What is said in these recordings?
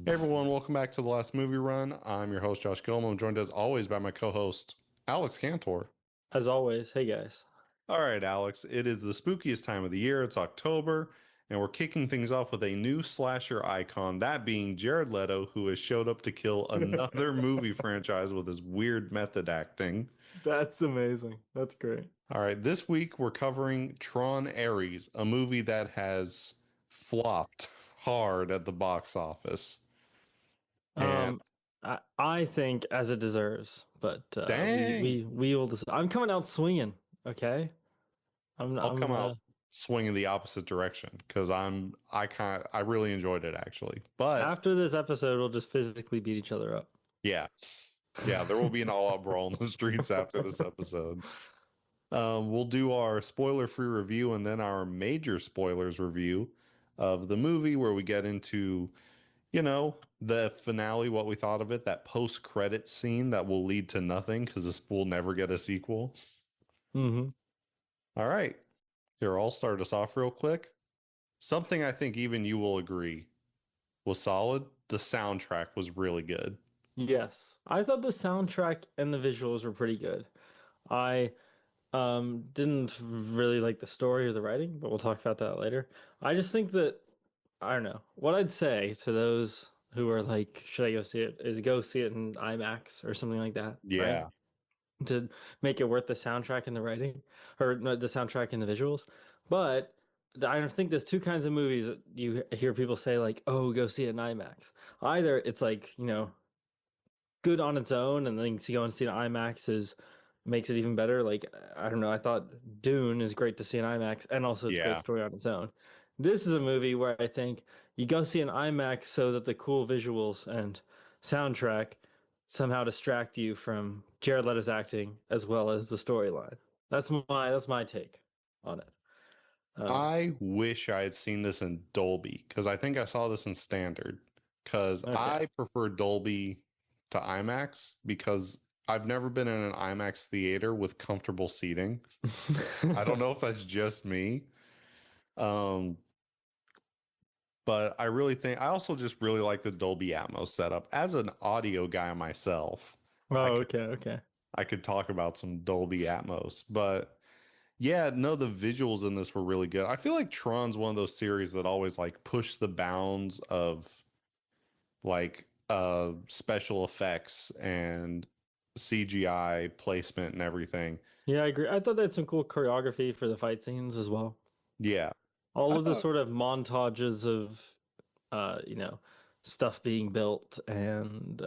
Hey everyone, welcome back to the last movie run. I'm your host, Josh Gilliam. I'm joined as always by my co-host, Alex Cantor. As always, hey guys. All right, Alex, it is the spookiest time of the year. It's October, and we're kicking things off with a new slasher icon, that being Jared Leto, who has showed up to kill another movie franchise with his weird method acting. That's amazing. That's great. All right, this week we're covering Tron Ares, a movie that has flopped hard at the box office. And Um, I think as it deserves, but we dang. we we will decide. I'm coming out swinging. Okay, I'm I'll come I'm out swinging the opposite direction because I really enjoyed it actually. But after this episode, we'll just physically beat each other up. yeah, yeah, there will be an all-out brawl in the streets after this episode. We'll do our spoiler-free review and then our major spoilers review of the movie where we get into, the finale, what we thought of it, that post-credit scene that will lead to nothing because this will never get a sequel. hmm All right. Here, I'll start us off real quick. Something I think even you will agree was solid. The soundtrack was really good. Yes, I thought the soundtrack and the visuals were pretty good. I didn't really like the story or the writing, but we'll talk about that later. I just think that I don't know. What I'd say to those who are like, should I go see it? Is go see it in IMAX or something like that, right? Yeah. To make it worth the soundtrack and the writing, or no, the soundtrack and the visuals. But I don't think there's two kinds of movies that you hear people say like, "Oh, go see it in IMAX." Either it's like, good on its own, and then to go and see it in IMAX is makes it even better. Like, I don't know, I thought Dune is great to see in IMAX, and also it's a great Yeah. story on its own. This is a movie where I think you go see an IMAX so that the cool visuals and soundtrack somehow distract you from Jared Leto's acting as well as the storyline. That's my take on it. Um, I wish I had seen this in Dolby because I think I saw this in standard because okay. I prefer Dolby to IMAX because I've never been in an IMAX theater with comfortable seating. I don't know if that's just me. Um, but I really think I also just really like the Dolby Atmos setup. As an audio guy myself, I Oh, could okay, okay. I could talk about some Dolby Atmos, but yeah, no, the visuals in this were really good. I feel like Tron's one of those series that always like push the bounds of like special effects and CGI placement and everything. Yeah, I agree. I thought they had some cool choreography for the fight scenes as well. Yeah. All I of the thought sort of montages of stuff being built and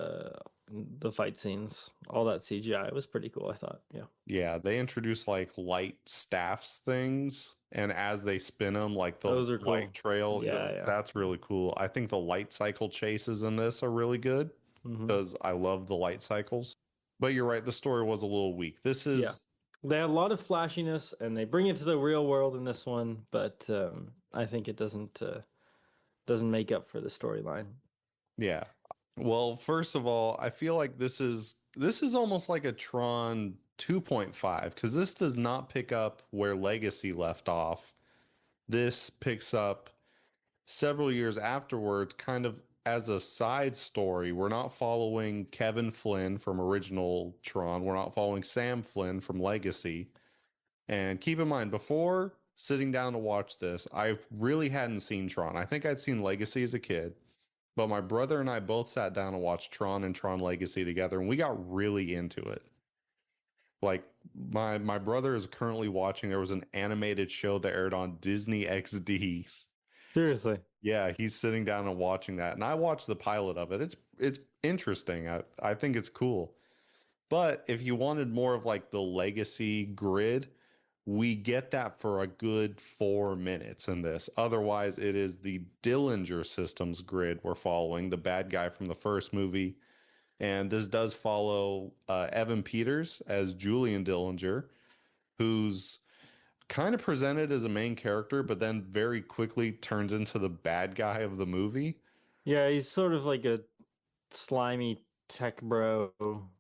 the fight scenes, all that CGI was pretty cool, I thought. Yeah. yeah, they introduced like light staffs things and as they spin them like the Those are light cool. trail, Yeah, yeah. that's really cool. I think the light cycle chases in this are really good hmm because I love the light cycles. But you're right, the story was a little weak. This Yeah. is, They had a lot of flashiness and they bring it to the real world in this one, but I think it doesn't make up for the storyline. yeah. Well, first of all, I feel like this is almost like a Tron 2.5 because this does not pick up where Legacy left off. This picks up several years afterwards, kind of as a side story. We're not following Kevin Flynn from original Tron. We're not following Sam Flynn from Legacy. And keep in mind, before sitting down to watch this, I really hadn't seen Tron. I think I'd seen Legacy as a kid, but my brother and I both sat down and watched Tron and Tron Legacy together, and we got really into it. Like my brother is currently watching. There was an animated show that aired on Disney XD. Seriously. Yeah, he's sitting down and watching that, and I watched the pilot of it. It's interesting. I think it's cool. But if you wanted more of like the legacy grid, we get that for a good 4 minutes in this. Otherwise, it is the Dillinger Systems grid we're following, the bad guy from the first movie. And this does follow Evan Peters as Julian Dillinger, who's kind of presented as a main character, but then very quickly turns into the bad guy of the movie. Yeah, he's sort of like a slimy tech bro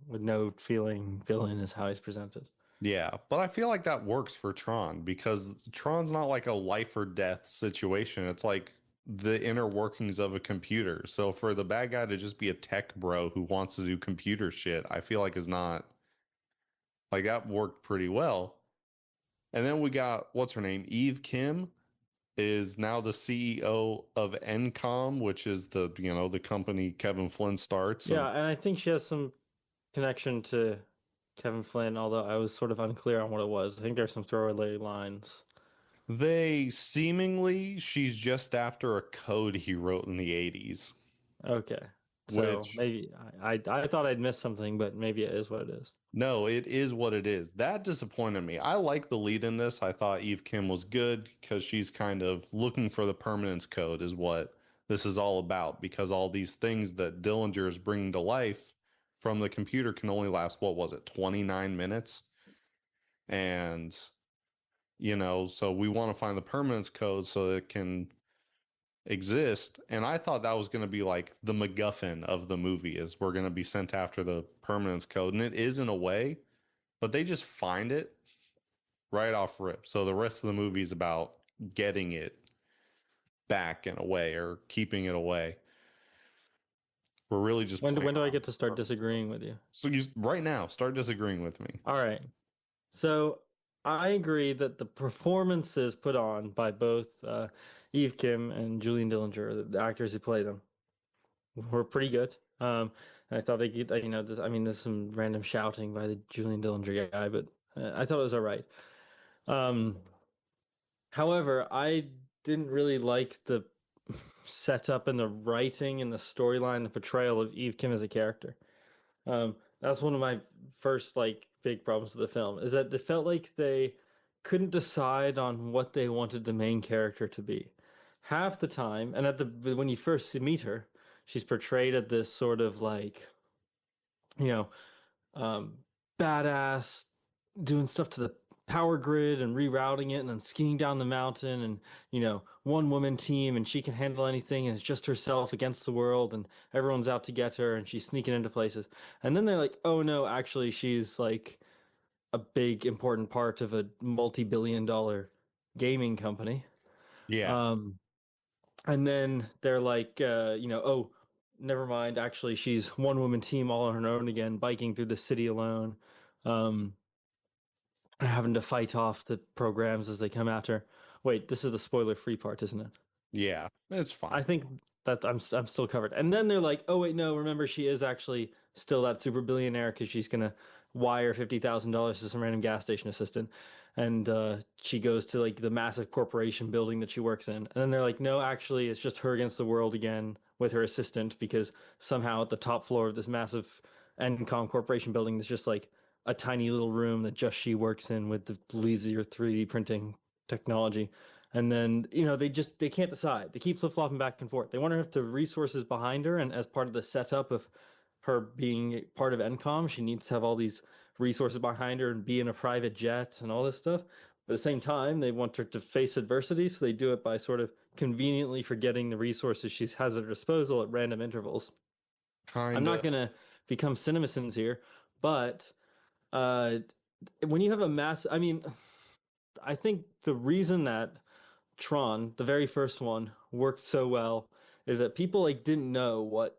with no feeling villain is how he's presented. Yeah, but I feel like that works for Tron because Tron's not like a life or death situation. It's like the inner workings of a computer. So for the bad guy to just be a tech bro who wants to do computer shit, I feel like is not like that worked pretty well. And then we got what's her name? Eve Kim is now the CEO of Encom, which is the company Kevin Flynn starts. And Yeah, and I think she has some connection to Kevin Flynn, although I was sort of unclear on what it was. I think there's some throwaway lines. they seemingly she's just after a code he wrote in the 80s, Okay. So which maybe I thought I'd missed something, but maybe it is what it is. no, it is what it is. That disappointed me. I like the lead in this. I thought Eve Kim was good because she's kind of looking for the permanence code, is what this is all about. Because all these things that Dillinger is bringing to life from the computer can only last, what was it, 29 minutes? And, so we want to find the permanence code so it can exist. And I thought that was going to be like the MacGuffin of the movie, is we're going to be sent after the permanence code. And it is in a way, but they just find it right off rip. So the rest of the movie is about getting it back in a way or keeping it away. We're really just When do, playing when do I around get to with start purpose code. disagreeing with you? So you right now start disagreeing with me. All right. So I agree that the performances put on by both Eve Kim and Julian Dillinger, the actors who play them, were pretty good. And I thought they could, this. I mean, there's some random shouting by the Julian Dillinger guy, but I thought it was all right. Um, However, I didn't really like the setup and the writing and the storyline, the portrayal of Eve Kim as a character. That's one of my first like big problems with the film is that it felt like they couldn't decide on what they wanted the main character to be. Half the time, and when you first meet her, she's portrayed at this sort of like, you know, um, badass, doing stuff to the power grid and rerouting it and then skiing down the mountain and one woman team and she can handle anything and it's just herself against the world and everyone's out to get her and she's sneaking into places and then they're like, oh no, actually she's like a big important part of a multi-billion-dollar gaming company. Yeah. um and then they're like, oh, never mind, actually she's one woman team all on her own again, biking through the city alone, um having to fight off the programs as they come at her. Wait, this is the spoiler-free part, isn't it? Yeah. It's I fine. think that I'm still covered. And then they're like, "Oh wait, no, remember she is actually still that super billionaire because she's gonna wire $50,000 to some random gas station assistant." And she goes to like the massive corporation building that she works in. And then they're like, "No, actually, it's just her against the world again with her assistant because somehow at the top floor of this massive Encom corporation building, there's just like a tiny little room that just she works in with the laser 3D printing technology." And then, they can't decide. They keep flip flopping back and forth. They wonder if the resources behind her, and as part of the setup of her being part of Encom, she needs to have all these resources behind her and be in a private jet and all this stuff. But at the same time, they want her to face adversity, so they do it by sort of conveniently forgetting the resources she has at her disposal at random intervals. I'm not Kinda. gonna become CinemaSins here, but uh, when you have a mass, I mean, I think the reason that Tron, the very first one, worked so well is that people like didn't know what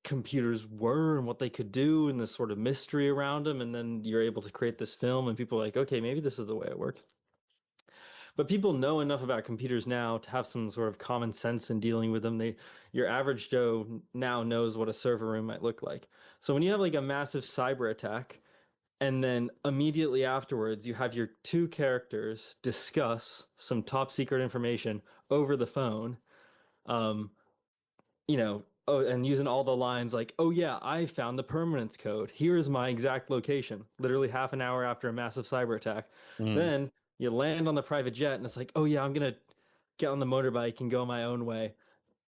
computers were and what they could do and this sort of mystery around them, and then you're able to create this film and people are like, okay, maybe this is the way it works. But people know enough about computers now to have some sort of common sense in dealing with them. Your average Joe now knows what a server room might look like. So when you have like a massive cyber attack and then immediately afterwards you have your two characters discuss some top secret information over the phone, um oh, and using all the lines like, oh yeah, I found the permanence code, here is my exact location, literally half an hour after a massive cyber attack. Mm. Then you land on the private jet and it's like, oh yeah, I'm gonna get on the motorbike and go my own way.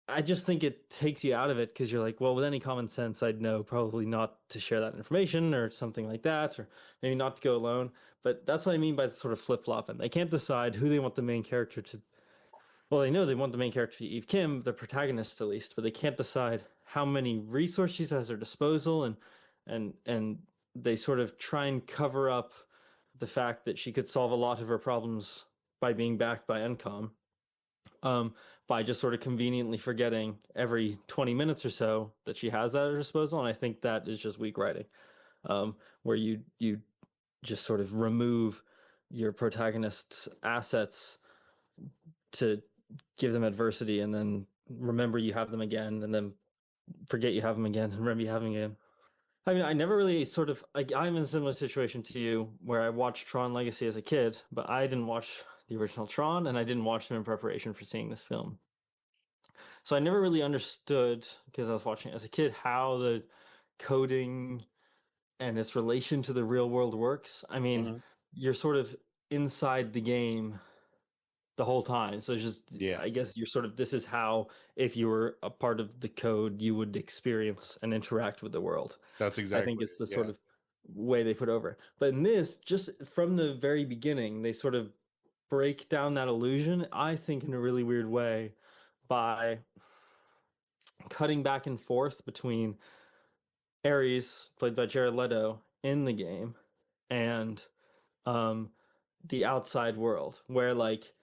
I just think it takes you out of it because you're like, well, with any common sense, I'd know probably not to share that information or something like that, or maybe not to go alone. But that's what I mean by the sort of flip flopping. They can't decide who they want the main character to. Well, they know they want the main character to be Eve Kim, the protagonist at least, but they can't decide how many resources she has at her disposal, and they sort of try and cover up the fact that she could solve a lot of her problems by being backed by Encom. um, by just sort of conveniently forgetting every 20 minutes or so that she has that at her disposal. And I think that is just weak writing, where you just sort of remove your protagonist's assets to give them adversity and then remember you have them again and then forget you have them again and remember you have them again. I mean, I never really sort of like I'm in a similar situation to you where I watched Tron Legacy as a kid, but I didn't watch the original Tron and I didn't watch them in preparation for seeing this film. So I never really understood because I was watching it as a kid how the coding and its relation to the real world works. I mean, Hmm. you're sort of inside the game the whole time. So it's just, Yeah, I guess you're sort of, this is how, if you were a part of the code, you would experience and interact with the world. that's I think exactly it's it. the sort Yeah. of way they put over it. But in this, just from the very beginning, they sort of break down that illusion, I think, in a really weird way by cutting back and forth between Ares, played by Jared Leto, in the game and um, the outside world, where like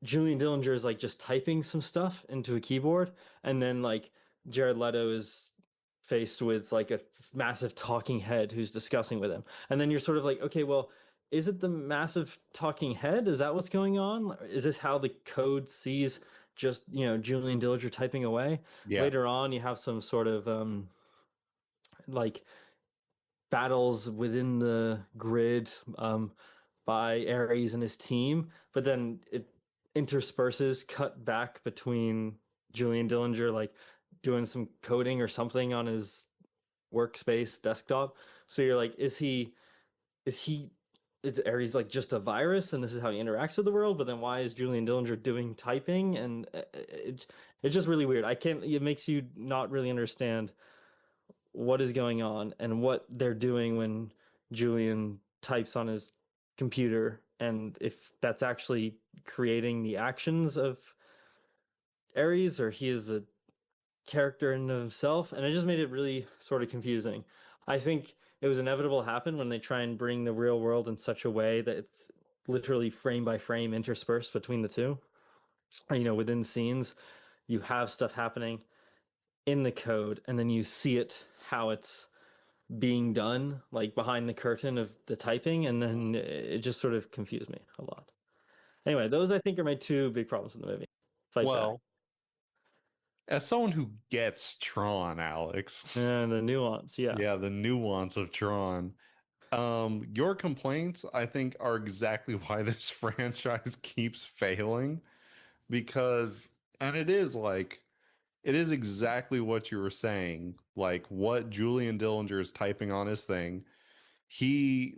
Julian Dillinger is like just typing some stuff into a keyboard, and then like Jared Leto is faced with like a massive talking head who's discussing with him. And then you're sort of like, okay, well, is it the massive talking head? Is that what's going on? Is this how the code sees just, Julian Dillinger typing away? Yeah. Later on, you have some sort of like battles within the grid by Ares and his team, but then it intersperses cut back between Julian Dillinger like doing some coding or something on his workspace desktop. So you're like, is he is Ares like just a virus and this is how he interacts with the world? But then why is Julian Dillinger doing typing? And it's just really weird. I can't. It makes you not really understand what is going on and what they're doing when Julian types on his computer and if that's actually creating the actions of Ares or he is a character in himself. And it just made it really sort of confusing. I think it was inevitable to happen when they try and bring the real world in such a way that it's literally frame by frame interspersed between the two. Within scenes, you have stuff happening in the code and then you see it how it's being done like behind the curtain of the typing and then it just sort of confused me a lot. Anyway, those I think are my two big problems in the movie. Fight back. Well, as someone who gets Tron, Alex, And the nuance, yeah. yeah, the nuance of Tron. Your complaints, I think, are exactly why this franchise keeps failing because, and it is exactly what you were saying. Like what Julian Dillinger is typing on his thing.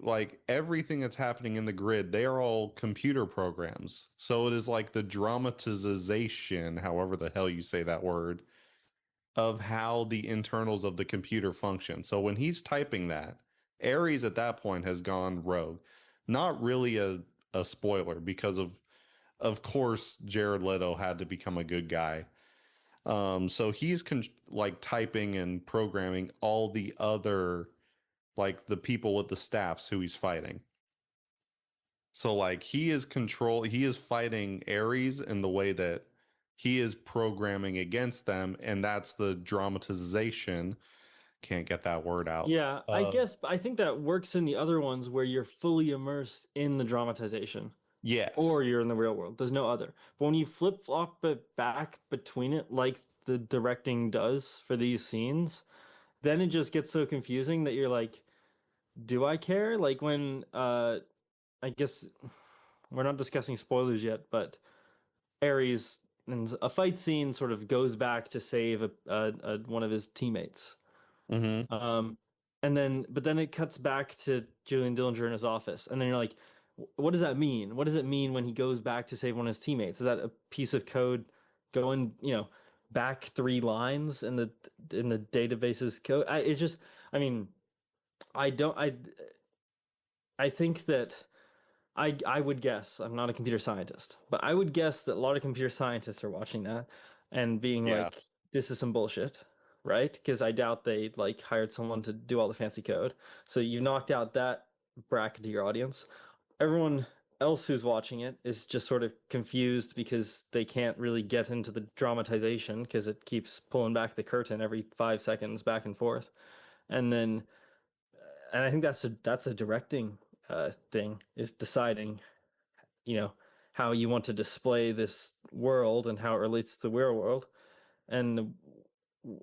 Like everything that's happening in the grid, they are all computer programs. So it is like the dramatization, however the hell you say that word, of how the internals of the computer function. So when he's typing that, Ares at that point has gone rogue. Not really a spoiler because of course Jared Leto had to become a good guy. So he's like typing and programming all the other like the people with the staffs who he's fighting. So like he is fighting Ares in the way that he is programming against them, and that's the dramatization. Can't get that word out. Yeah, I guess I think that works in the other ones where you're fully immersed in the dramatization Yes. or you're in the real world. There's no other. But when you flip flop it back between it, like the directing does for these scenes, then it just gets so confusing that you're like, do I care? Like when I guess we're not discussing spoilers yet, but Ares in a fight scene sort of goes back to save one of his teammates. Mm-hmm. Um, but then it cuts back to Julian Dillinger in his office, and then you're like, what does that mean? What does it mean when he goes back to save one of his teammates? Is that a piece of code going, back 3 lines in the database's code? I mean, I don't, I think that I would guess, I'm not a computer scientist, but I would guess that a lot of computer scientists are watching that and being Yeah. like, this is some bullshit, right? Because I doubt they like hired someone to do all the fancy code. So you knocked out that bracket of your audience. Everyone else who's watching it is just sort of confused because they can't really get into the dramatization because it keeps pulling back the curtain every 5 seconds back and forth. And then, and I think that's a directing thing is deciding, you know, how you want to display this world and how it relates to the real world. And the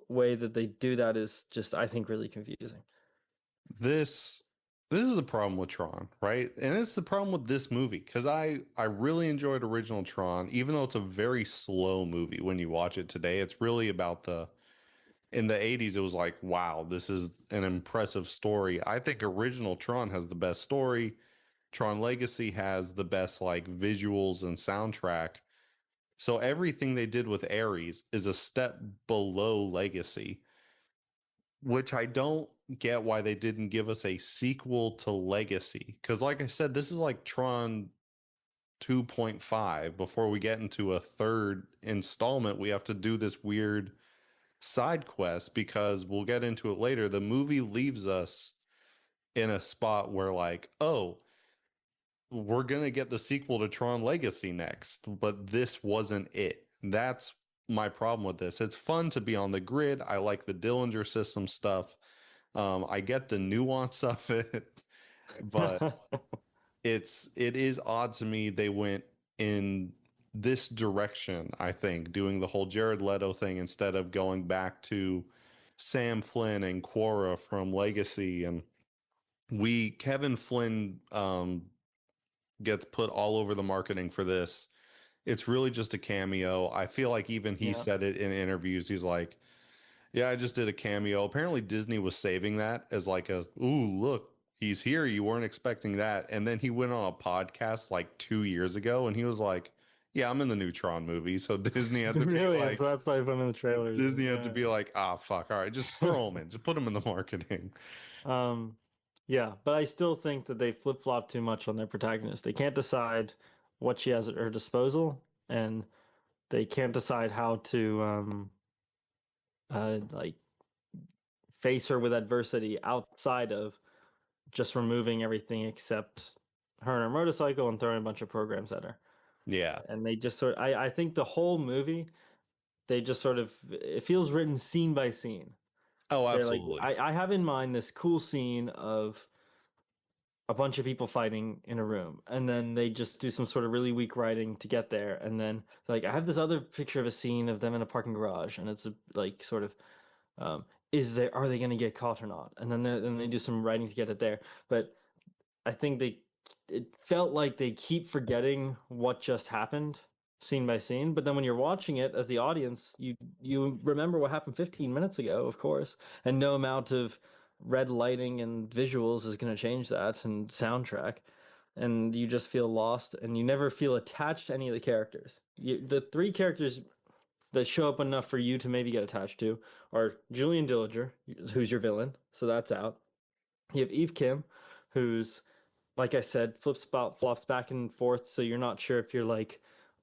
way that they do that is just, I think, really confusing. This this is the problem with Tron, right? And it's the problem with this movie because I really enjoyed original Tron, even though it's a very slow movie when you watch it today. It's really about the in the 80s it was like, wow, this is an impressive story. I think original Tron has the best story. Tron Legacy has the best like visuals and soundtrack. So everything they did with Ares is a step below Legacy, which I don't get why they didn't give us a sequel to Legacy. Because, like I said, this is like Tron 2.5. Before we get into a third installment, we have to do this weird side quest because we'll get into it later. The movie leaves us in a spot where, like, oh, we're going to get the sequel to Tron Legacy next, but this wasn't it. That's my problem with this. It's fun to be on the grid. I like the Dillinger system stuff. I get the nuance of it, but it is odd to me they went in this direction, I think, doing the whole Jared Leto thing instead of going back to Sam Flynn and Quora from Legacy. And we Kevin Flynn gets put all over the marketing for this. It's really just a cameo. I feel like even he Yeah. said it in interviews. He's like, yeah, I just did a cameo. Apparently Disney was saving that as like a, ooh, look, he's here. You weren't expecting that. And then he went on a podcast like 2 years ago and he was like, yeah, I'm in the new Tron movie. So Disney had to be Really? And so like, that's why I put him in the trailers. Disney had to Yeah. be like, ah, fuck. All right, just throw him in. Just put him in the marketing. Um, yeah, but I still think that they flip-flop too much on their protagonist. They can't decide what she has at her disposal, and they can't decide how to like face her with adversity outside of just removing everything except her and her motorcycle and throwing a bunch of programs at her. Yeah. And they just sort I think the whole movie, they just sort of it feels written scene by scene. Oh, They're like absolutely. I have in mind this cool scene of a bunch of people fighting in a room, and then they just do some sort of really weak writing to get there, and then like I have this other picture of a scene of them in a parking garage, and it's like sort of is there are they going to get caught or not, and then they do some writing to get it there, but I think it felt like they keep forgetting what just happened scene by scene, but then when you're watching it as the audience, you remember what happened 15 minutes ago, of course, and no amount of red lighting and visuals is going to change that and soundtrack. And you just feel lost and you never feel attached to any of the characters. The three characters that show up enough for you to maybe get attached to are Julian Dillinger, who's your villain, so that's out. You have Eve Kim, who's like I said, flops back and forth. So you're not sure if you're like,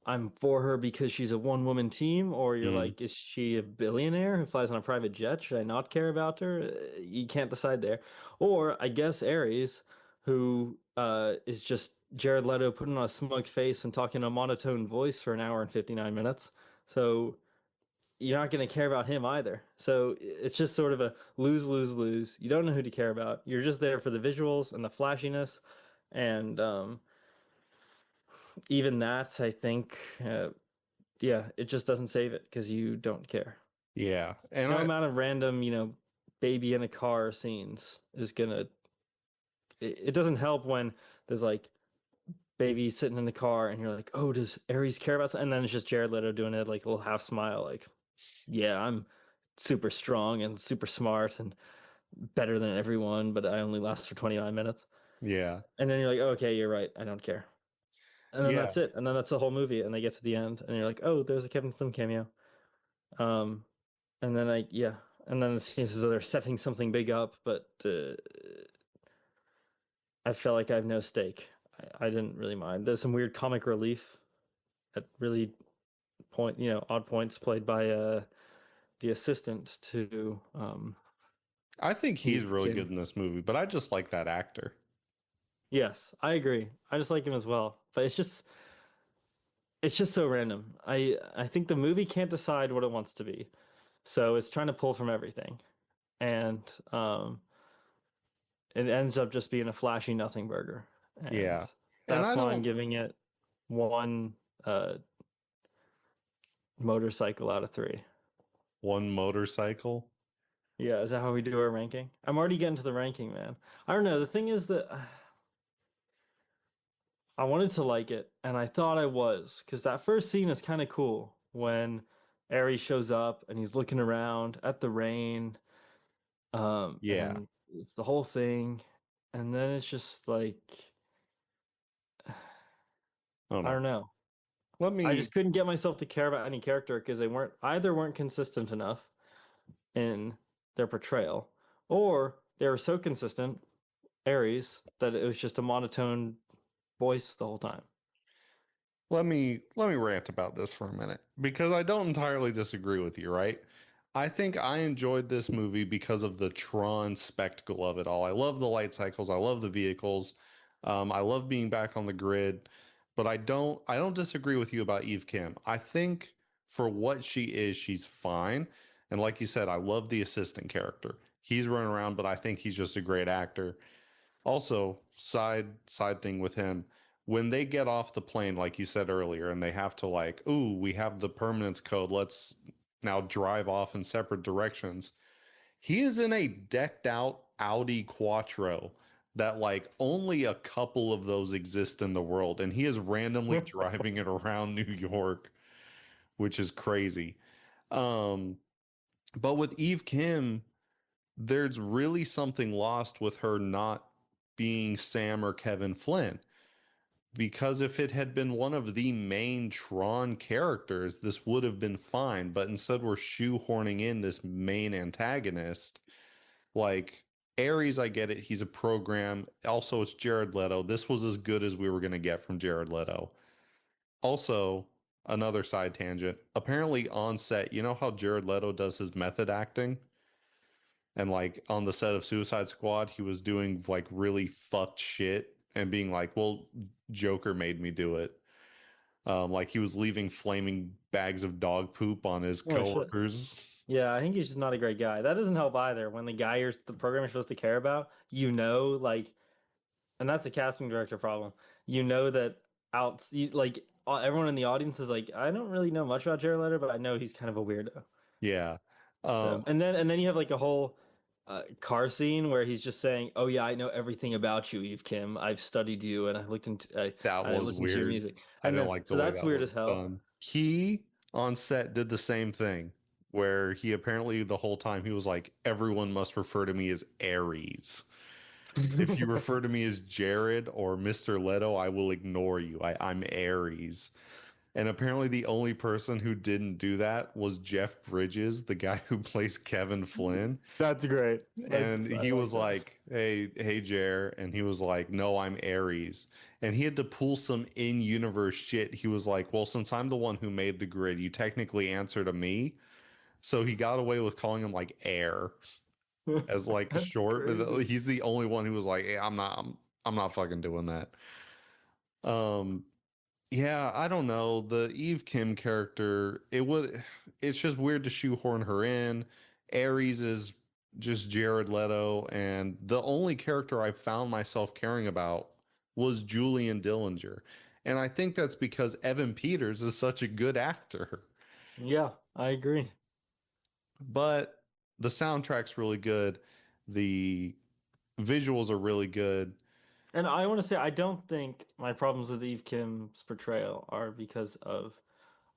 I'm for her because she's a one woman team, or you're Mm. like, is she a billionaire who flies on a private jet? Should I not care about her? You can't decide there. Or I guess Ares, who is just Jared Leto putting on a smug face and talking in a monotone voice for an hour and 59 minutes. So you're not going to care about him either. So it's just sort of a lose, lose, lose. You don't know who to care about. You're just there for the visuals and the flashiness. And even that, I think, yeah, it just doesn't save it because you don't care. Yeah. And No I, amount of random, baby in a car scenes is gonna. It doesn't help when there's like baby sitting in the car and you're like, oh, does Ares care about something? And then it's just Jared Leto doing it like a little half smile, like, yeah, I'm super strong and super smart and better than everyone, but I only last for 29 minutes. yeah. And then you're like, okay, you're right, I don't care. And then Yeah. that's it. And then that's the whole movie. And they get to the end, and you're like, oh, there's a Kevin Flynn cameo. Um, and then yeah, and then it seems as though they're setting something big up, but I felt like I have no stake. I didn't really mind. There's some weird comic relief at really odd points played by the assistant to I think he's Eve really good Kim. in this movie, but I just like that actor. Yes, I agree. I just like him as well. But it's just so random. I think the movie can't decide what it wants to be. So it's trying to pull from everything. And it ends up just being a flashy nothing burger. And Yeah. And that's I why I'm don't giving it one motorcycle out of three. one motorcycle. Yeah, is that how we do our ranking? I'm already getting to the ranking, man. I don't know. The thing is that I wanted to like it, and I thought I was, because that first scene is kind of cool when Ares shows up and he's looking around at the rain, Yeah. and it's the whole thing, and then it's just like Oh I no. don't know. Let I me just couldn't get myself to care about any character because they weren't consistent enough in their portrayal, or they were so consistent, Ares, that it was just a monotone voice the whole time. let me rant about this for a minute because I don't entirely disagree with you, right? I think I enjoyed this movie because of the Tron spectacle of it all. I love the light cycles, I love the vehicles, I love being back on the grid, but I don't disagree with you about Eve Kim. I think for what she is, she's fine. And like you said, I love the assistant character. He's running around, but I think he's just a great actor. Also, side thing with him, when they get off the plane, like you said earlier, and they have to like, ooh, we have the permanence code. Let's now drive off in separate directions. He is in a decked out Audi Quattro that like only a couple of those exist in the world, and he is randomly driving it around New York, which is crazy. Um, but with Eve Kim, there's really something lost with her not being Sam or Kevin Flynn. Because if it had been one of the main Tron characters, this would have been fine. But instead, we're shoehorning in this main antagonist. Like Ares, I get it. He's a program. Also, it's Jared Leto. This was as good as we were going to get from Jared Leto. Also, another side tangent. Apparently, on set, you know how Jared Leto does his method acting? And like on the set of Suicide Squad, he was doing like really fucked shit and being like, well, Joker made me do it. Like he was leaving flaming bags of dog poop on his Oh shit. coworkers. Yeah, I think he's just not a great guy. That doesn't help either. When the program you're supposed to care about, like, and that's a casting director problem. You know that everyone in the audience is like, I don't really know much about Jared Leto, but I know he's kind of a weirdo. Yeah. So, Um, and then you have like a whole car scene where he's just saying, "Oh yeah, I know everything about you, Eve Kim. I've studied you, and that I was listened to your weird. music." I And didn't then like the so way that's that weird as was hell. done. He on set did the same thing where he apparently the whole time he was like, everyone must refer to me as Aries. If you refer to me as Jared or Mr. Leto, I will ignore you. I'm Aries. And apparently, the only person who didn't do that was Jeff Bridges, the guy who plays Kevin Flynn. That's great. And I he like was that. like, hey, Jer. And he was like, no, I'm Aries. And he had to pull some in universe shit. He was like, well, since I'm the one who made the grid, you technically answer to me. So he got away with calling him like Air as like That's short, but crazy. he's the only one who was like, hey, I'm not fucking doing that. Um, Yeah, I don't know. The Eve Kim character, it's just weird to shoehorn her in. Ares is just Jared Leto, and the only character I found myself caring about was Julian Dillinger. And I think that's because Evan Peters is such a good actor. Yeah, I agree. But the soundtrack's really good. The visuals are really good. And I want to say I don't think my problems with Eve Kim's portrayal are because of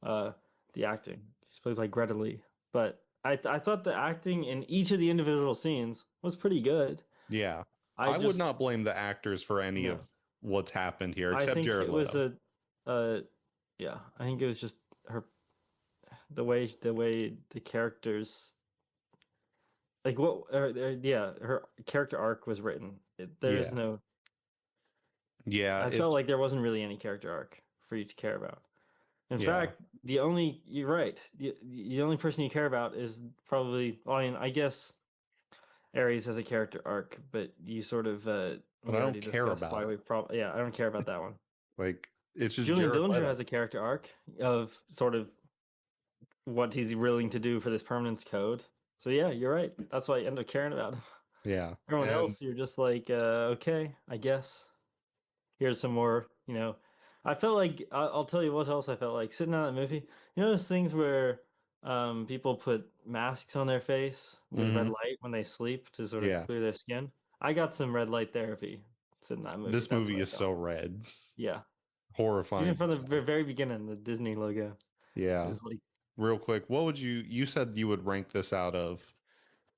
uh the acting. She's played by Greta Lee, but I thought the acting in each of the individual scenes was pretty good. Yeah. I I would just not blame the actors for any yeah, of what's happened here, I except think Jared it was Leto. uh yeah, I think it was just her the way the characters like yeah, her character arc was written. There is Yeah. no Yeah, I felt it's like there wasn't really any character arc for you to care about. In yeah. fact, you're right. The only person you care about is probably, well, I mean, I guess Ares has a character arc, but you sort of but We I don't already care discussed about why it. we probably, yeah, I don't care about that one. Like it's just Julian Jared Dillinger Leto. has a character arc of sort of what he's willing to do for this permanence code. So yeah, you're right. That's why I end up caring about him. Yeah. Everyone And else, you're just like, okay, I guess. Here's some more, I felt like I'll tell you what else I felt like sitting on that movie. You know those things where people put masks on their face with red mhm, light when they sleep to sort of yeah, clear their skin? I got some red light therapy sitting in that movie. this That's movie what I is so felt. red. Yeah. Even Horrifying from to the say. very beginning, the Disney logo Yeah. is like Real quick, what would you said you would rank this out of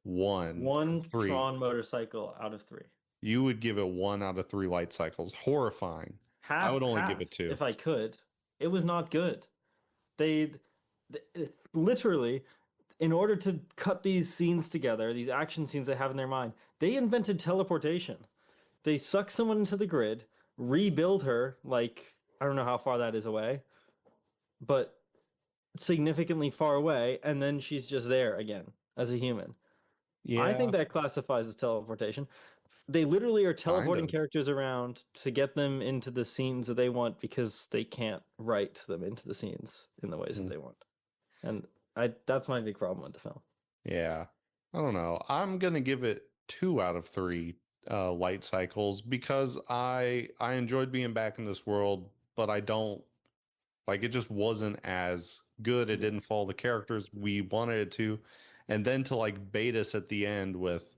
one or one three? Tron motorcycle out of three. You would give it 1 out of 3 light cycles. Horrifying. I would only give Half, it two. if I could. It was not good. They, literally, in order to cut these scenes together, these action scenes they have in their mind, they invented teleportation. They suck someone into the grid, rebuild her, like, I don't know how far that is away, but significantly far away, and then she's just there again as a human. I think Yeah, that classifies as teleportation. They literally are kind teleporting of. characters around to get them into the scenes that they want because they can't write them into the scenes in the ways that Mm, they want. And I that's my big problem with the film. yeah. I don't know. I'm gonna give it 2 out of 3 light cycles because I enjoyed being back in this world, but I don't like it just wasn't as good. It Yeah. didn't follow the characters we wanted it to. And then to like bait us at the end with,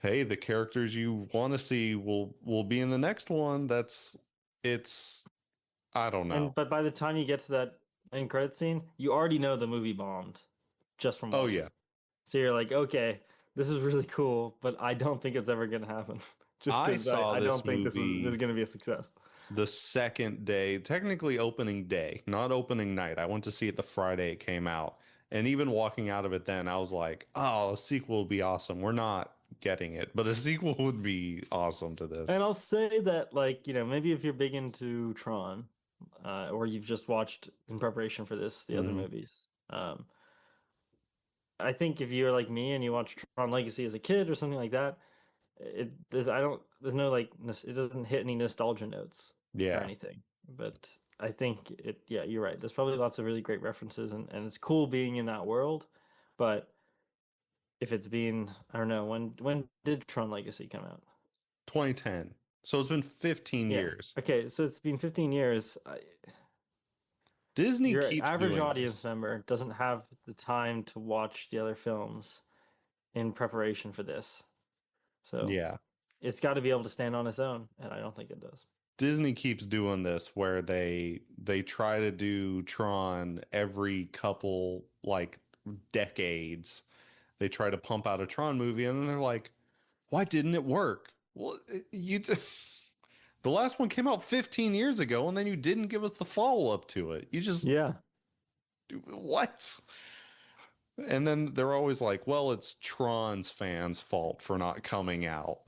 hey, the characters you want to see will be in the next one. It's I don't know. But by the time you get to that end credit scene, you already know the movie bombed just from Oh watching. yeah. So you're like, okay, this is really cool, but I don't think it's ever gonna happen. Just I because saw I this don't think this is movie gonna be a success. the second day, technically opening day, not opening night. I went to see it the Friday it came out. And even walking out of it then, I was like, oh, a sequel would be awesome. We're not getting it, but a sequel would be awesome to And this. I'll say that, like, maybe if you're big into Tron, or you've just watched in preparation for this the other Hmm. movies, um, I think if you're like me and you watch Tron Legacy as a kid or something like that, there's no like it doesn't hit any nostalgia notes or Yeah. anything. But I think yeah, you're right. There's probably lots of really great references, and it's cool being in that world. But if it's been, I don't know, when did Tron Legacy come out? 2010. So it's been 15 Yeah. years. Okay, so it's been 15 years. Disney Your keeps average doing audience this. member doesn't have the time to watch the other films in preparation for this. So Yeah. it's got to be able to stand on its own, and I don't think it does. Disney keeps doing this where they try to do Tron every couple like decades. They try to pump out a Tron movie and then they're like, "Why didn't it work?" Well, the last one came out 15 years ago and then you didn't give us the follow-up to it. You just Yeah. what? And then they're always like, "Well, it's Tron's fans' fault for not coming out."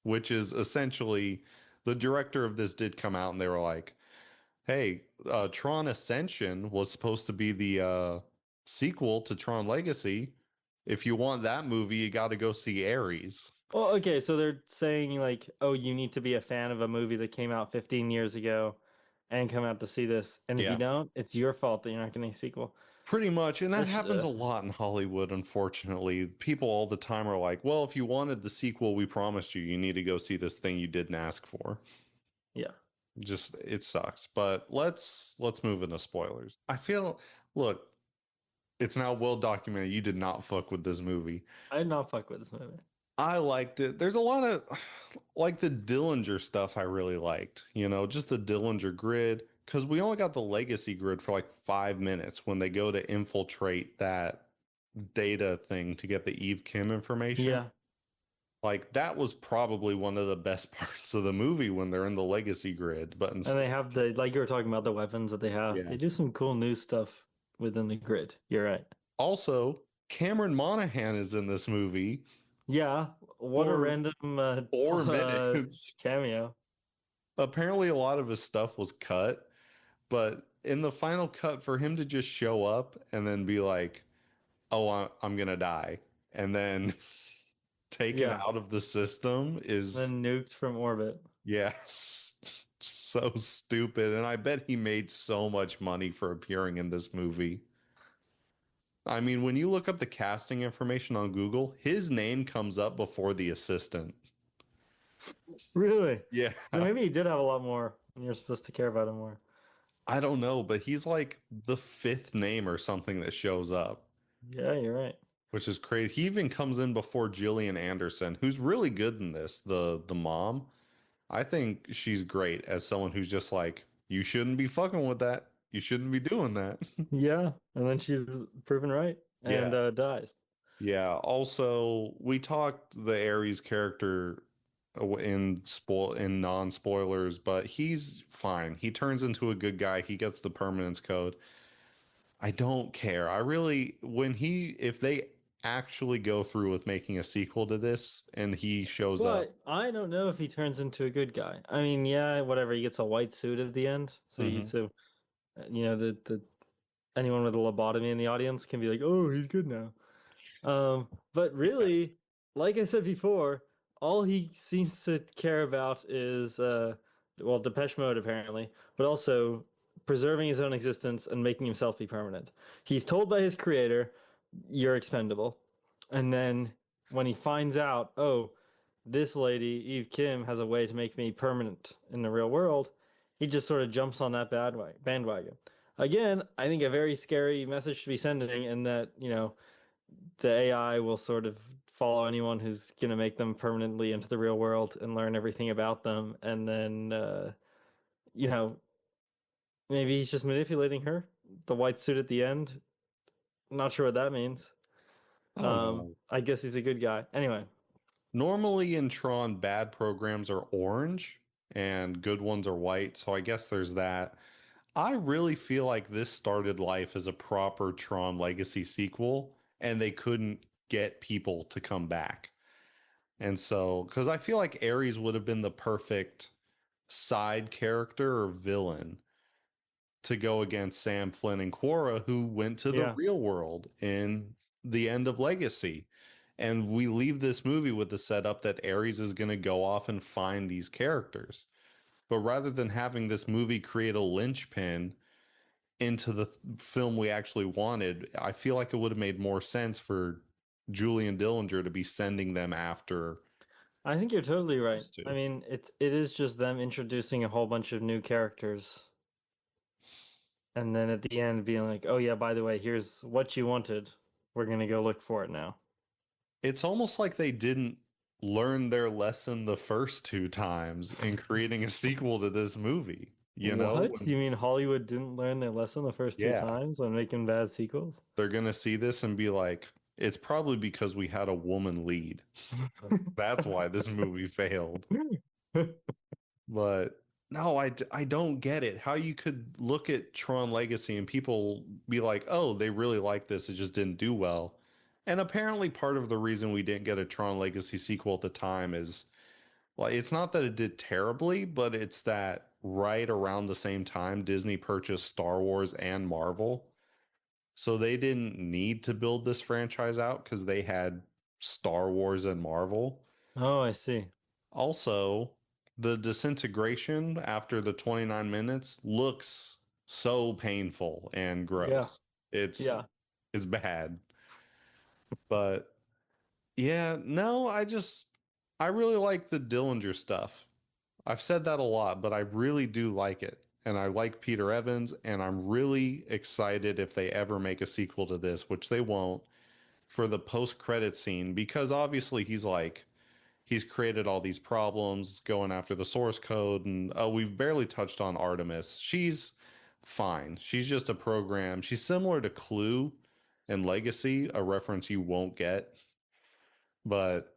Which is essentially the director of this did come out and they were like, hey, Tron Ascension was supposed to be the sequel to Tron Legacy. If you want that movie, you got to go see Ares. Well, okay, so they're saying like, oh, you need to be a fan of a movie that came out 15 years ago and come out to see this. And if you Yeah, don't, it's your fault that you're not getting a sequel. pretty much. And that Which, happens a lot in Hollywood, unfortunately. People all the time are like, well, if you wanted the sequel we promised you, you need to go see this thing you didn't ask for. yeah, Just it sucks. But let's move into spoilers. I feel look, it's now well documented you did not fuck with this movie. I did not fuck with this movie. I liked it. There's a lot of like the Dillinger stuff I really liked, just the Dillinger grid. Because we only got the legacy grid for like 5 minutes when they go to infiltrate that data thing to get the Eve Kim information. Yeah, Like that was probably one of the best parts of the movie when they're in the legacy grid. But and instead, they have the like you were talking about the weapons that they have. yeah. They do some cool new stuff within the grid. You're right. Also, Cameron Monaghan is in this movie Yeah, what a for random 4 minutes. cameo. Apparently, a lot of his stuff was cut. But in the final cut, for him to just show up and then be like, "Oh, I'm gonna die," and then taken Yeah. out of the system is, Then nuked from orbit. yes, so stupid. And I bet he made so much money for appearing in this movie. I mean, when you look up the casting information on Google, his name comes up before the assistant. Really? Yeah. So maybe he did have a lot more, and you're supposed to care about him more. I don't know, but he's like the fifth name or something that shows up, Yeah, you're right. which is crazy. He even comes in before Gillian Anderson, who's really good in this, the mom. I think she's great as someone who's just like, you shouldn't be fucking with that. You shouldn't be doing that. Yeah, and then she's proven right and Yeah. dies. Yeah. Also, we talked the Ares character in non-spoilers, but he's fine. He turns into a good guy. He gets the permanence code. I don't care. I really when he if they actually go through with making a sequel to this and he shows up. But I don't know if he turns into a good guy. I mean, yeah, whatever. He gets a white suit at the end, so Mhm. the anyone with a lobotomy in the audience can be like, "Oh, he's good now." But Yeah. really, like I said before, all he seems to care about is well, Depeche Mode apparently, but also preserving his own existence and making himself be permanent. He's told by his creator, "You're expendable," and then when he finds out, oh, this lady, Eve Kim, has a way to make me permanent in the real world, he just sort of jumps on that bandwagon. Again, I think a very scary message to be sending, in that, the AI will sort of follow anyone who's going to make them permanently into the real world and learn everything about them. And then, you know, maybe he's just manipulating her. The white suit at the end. Not sure what that means. I don't know. I guess he's a good guy. Anyway, Normally in Tron, bad programs are orange and good ones are white. So I guess there's that. I really feel like this started life as a proper Tron Legacy sequel, and they couldn't get people to come back. And so, because I feel like Ares would have been the perfect side character or villain to go against Sam, Flynn, and Quora, who went to the yeah. real world in the end of Legacy. And we leave this movie with the setup that Ares is going to go off and find these characters. But rather than having this movie create a linchpin into the film we actually wanted, I feel like it would have made more sense for Julian Dillinger to be sending them after I think you're totally right. those I two. mean, it is just them introducing a whole bunch of new characters, and then at the end being like, "Oh yeah, by the way, here's what you wanted. We're gonna go look for it now." It's almost like they didn't learn their lesson the first two times in creating a sequel to this movie. You know, What? You mean Hollywood didn't learn their lesson the first two yeah, times on making bad sequels? they're gonna see this and be like, it's probably because we had a woman lead. That's why this movie failed. But no, I don't get it. How you could look at Tron Legacy and people be like, oh, they really like this. It just didn't do well. And apparently, part of the reason we didn't get a Tron Legacy sequel at the time is, well, it's not that it did terribly, but it's that right around the same time, Disney purchased Star Wars and Marvel. So they didn't need to build this franchise out because they had Star Wars and Marvel. Oh, I see. Also, the disintegration after the 29 minutes looks so painful and Yeah. gross. It's Yeah. it's bad. But yeah, no, I really like the Dillinger stuff. I've said that a lot, but I really do like it. And I like Peter Evans, and I'm really excited if they ever make a sequel to this, which they won't, for the post-credit scene, because obviously he's created all these problems going after the source code. And we've barely touched on Artemis. She's fine. She's just a program. She's similar to Clue and Legacy, a reference you won't get, but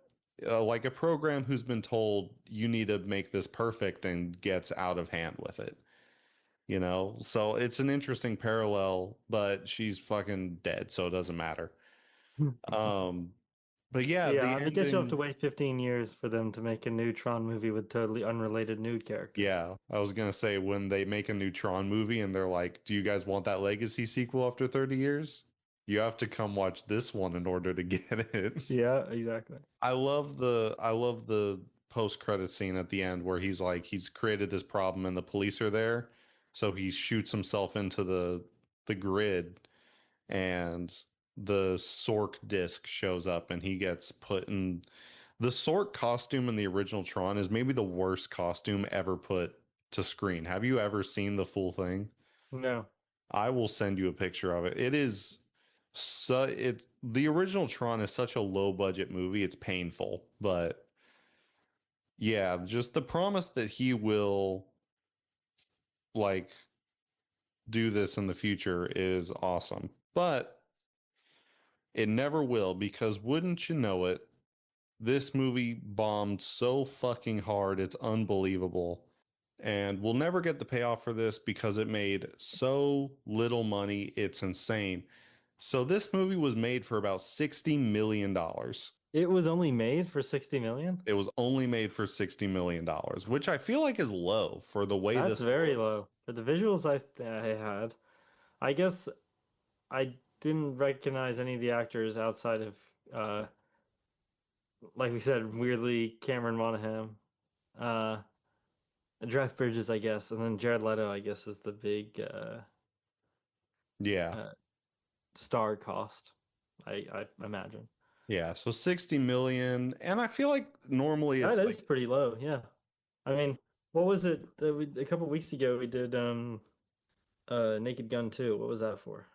like a program who's been told you need to make this perfect and gets out of hand with it. So it's an interesting parallel, but she's fucking dead, so it doesn't matter. Um, but yeah, Yeah, the I guess you'll have to ending. wait 15 years for them to make a new Tron movie with totally unrelated nude characters. Yeah, I was gonna say when they make a new Tron movie and they're like, "Do you guys want that Legacy sequel after 30 years?" You have to come watch this one in order to get it. Yeah, exactly. I love the post credit scene at the end where he's like he's created this problem and the police are there, so he shoots himself into the grid and the Sork disc shows up and he gets put in the Sork costume in the original Tron is maybe the worst costume ever put to screen. Have you ever seen the full thing? No, I will send you a picture of it. It is so it the original Tron is such a low budget movie. It's painful, but yeah, just the promise that he will like do this in the future is awesome. But it never will because wouldn't you know it, this movie bombed so fucking hard. It's unbelievable. And we'll never get the payoff for this because it made so little money. It's insane. So this movie was made for about $60 million. Dollars. it was only made for 60 million. It was only made for $60 million, which I feel like is low for the way That's this very looks. low for the visuals I had. I guess I didn't recognize any of the actors outside of like we said, weirdly Cameron Monaghan, uh, Jeff Bridges, I guess, and then Jared Leto, I guess, is the big Yeah. uh, star cost. I imagine Yeah. So 60 million. And I feel like normally that it's is like pretty low. Yeah, I mean, what was it that a couple weeks ago we did Naked Gun 2. What was that for?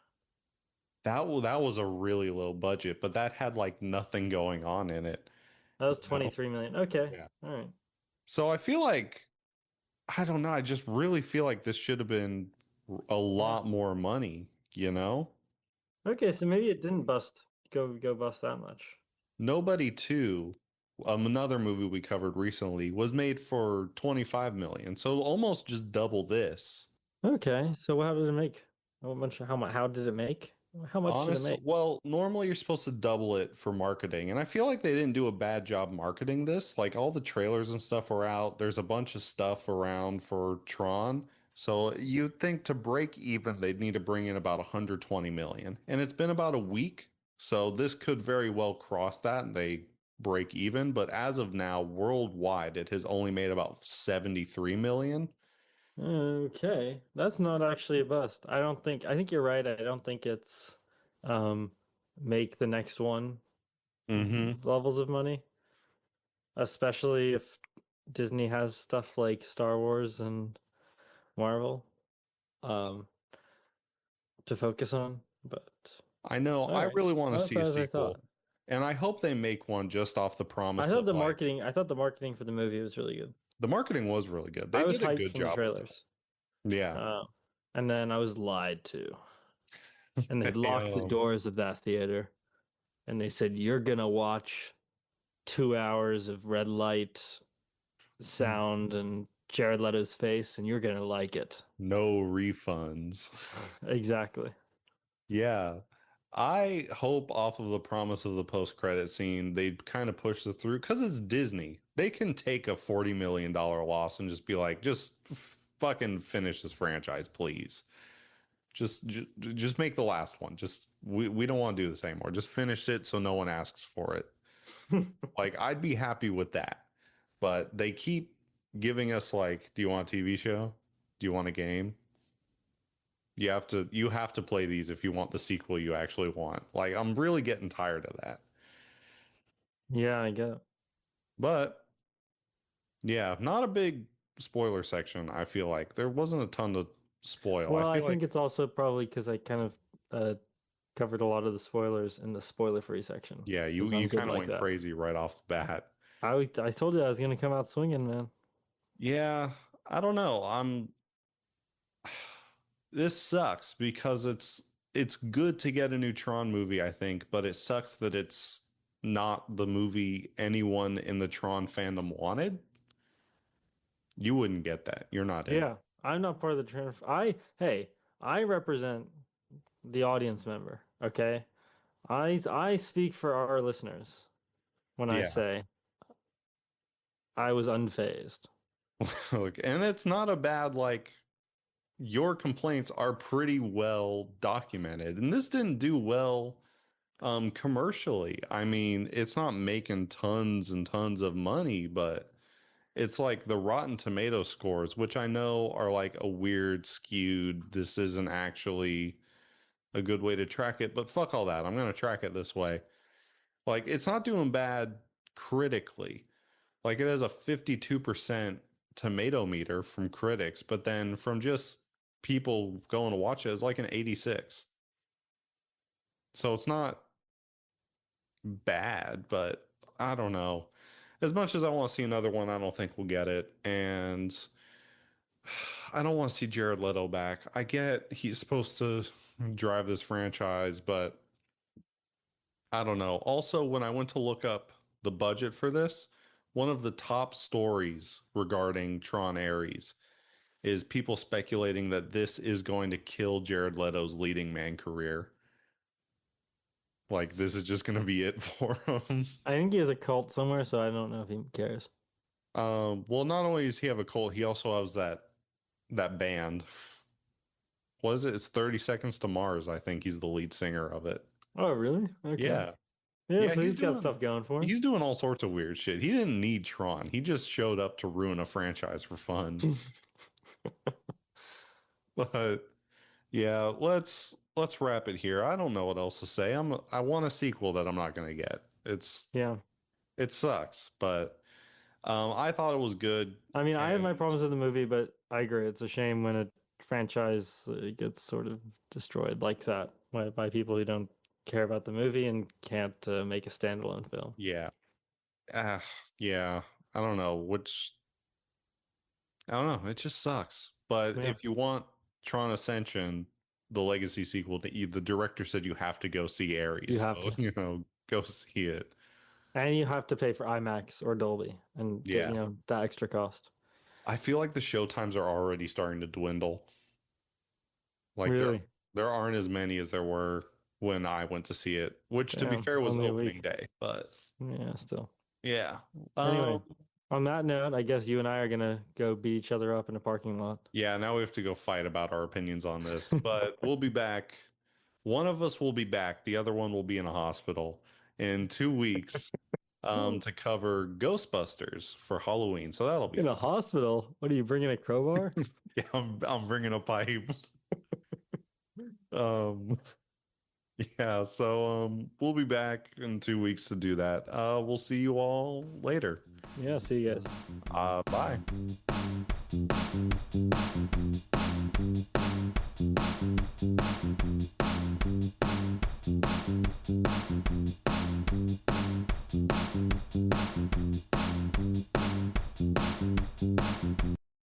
that was a really low budget, but that had like nothing going on in it, That was you know? 23 million. Okay, Yeah. all right. So I feel like I don't know, I just really feel like this should have been a Yeah. lot more money, you know? Okay, so maybe it didn't go bust that much. Nobody 2, another movie we covered recently, was made for 25 million. So almost just double this. Okay, so how did it make? How much? How did it make? How much did it Honestly, make? well, normally you're supposed to double it for marketing, and I feel like they didn't do a bad job marketing this. Like all the trailers and stuff are out. There's a bunch of stuff around for Tron. So you'd think to break even, they'd need to bring in about 120 million. And it's been about a week. So this could very well cross that and they break even. But as of now, worldwide, it has only made about 73 million. Okay, that's not actually a bust. I don't think. I think you're right. I don't think it's um make the next one Mm-hmm. levels of money, especially if Disney has stuff like Star Wars and Marvel um to focus on. But I know. all I right, really want to not as see a bad as I thought. sequel. And I hope they make one just off the promise of like I thought the marketing for the movie was really good. the marketing was really good. They I was did a hyped good from the job with it. trailers. Yeah. Uh, and then I was lied to. And they locked the Damn. doors of that theater. And they said, you're going to watch 2 hours of red light, sound, and Jared Leto's face, and you're going to like it. No refunds. Exactly. Yeah. I hope off of the promise of the post-credit scene, they kind of push it through because it's Disney. They can take a $40 million loss and just be like, just fucking finish this franchise, please. Just make the last one. Just we don't want to do this anymore. Just finish it so no one asks for it. Like I'd be happy with that. But they keep giving us like, do you want a TV show? Do you want a game? You have to play these if you want the sequel you actually want. Like I'm really getting tired of that. Yeah, I get it. But yeah, not a big spoiler section, I feel like. There wasn't a ton to spoil. I Well, I feel think like it's also probably because I kind of covered a lot of the spoilers in the spoiler-free section yeah, you because I'm you good kind of like went that. crazy right off the bat. I told you I was going to come out swinging, man. Yeah, I don't know. I'm this sucks because it's good to get a new Tron movie, I think, but it sucks that it's not the movie anyone in the Tron fandom wanted. You wouldn't get that. You're not in it. Yeah, I'm not part of the trend. Hey, I represent the audience member. Okay, I speak for our listeners when I Yeah. say I was unfazed. Look, and it's not a bad like your complaints are pretty well documented, and this didn't do well commercially. I mean, it's not making tons and tons of money, but it's like the Rotten Tomato scores, which I know are like a weird skewed. This isn't actually a good way to track it, but fuck all that. I'm going to track it this way. Like, it's not doing bad critically. Like, it has a 52% tomato meter from critics, but then from just people going to watch it, it's like an 86. So it's not bad, but I don't know. As much as I want to see another one, I don't think we'll get it. And I don't want to see Jared Leto back. I get he's supposed to drive this franchise, but I don't know. Also, when I went to look up the budget for this, one of the top stories regarding Tron Ares is people speculating that this is going to kill Jared Leto's leading man career. Like, this is just going to be it for him. I think he has a cult somewhere, so I don't know if he cares. Well, not only does he have a cult, he also has that band. What is it? It's 30 Seconds to Mars. I think he's the lead singer of it. Oh, really? Okay. Yeah. Yeah, Yeah, so he's got stuff going for him. he's doing all sorts of weird shit. He didn't need Tron. He just showed up to ruin a franchise for fun. But yeah, let's wrap it here. I don't know what else to say. I want a sequel that I'm not gonna get. Yeah. It sucks, but I thought it was good. I mean, I have my And problems with the movie, but I agree. It's a shame when a franchise gets sort of destroyed like that by people who don't care about the movie and can't make a standalone film. yeah. Ah, yeah. I don't know I don't know. It just sucks. But Yeah, if you want Tron Ascension, the Legacy sequel, the director said you have to go see you Ares. have So, to. go see it. And you have to pay for IMAX or Dolby and get, Yeah. that extra cost. I feel like the show times are already starting to dwindle. Like Really? there aren't as many as there were when I went to see it, which to be Yeah, fair was only a opening week. day. But Yeah, still. yeah. Anyway, on that note, I guess you and I are gonna go beat each other up in a parking lot. Yeah, now we have to go fight about our opinions on this, but we'll be back. One of us will be back. The other one will be in a hospital in 2 weeks to cover Ghostbusters for Halloween. So that'll be In a fun. hospital? What are you bringing a crowbar? Yeah, I'm bringing a pipe. Um, yeah, so we'll be back in 2 weeks to do that. We'll see you all later. Yeah, see you guys. Bye.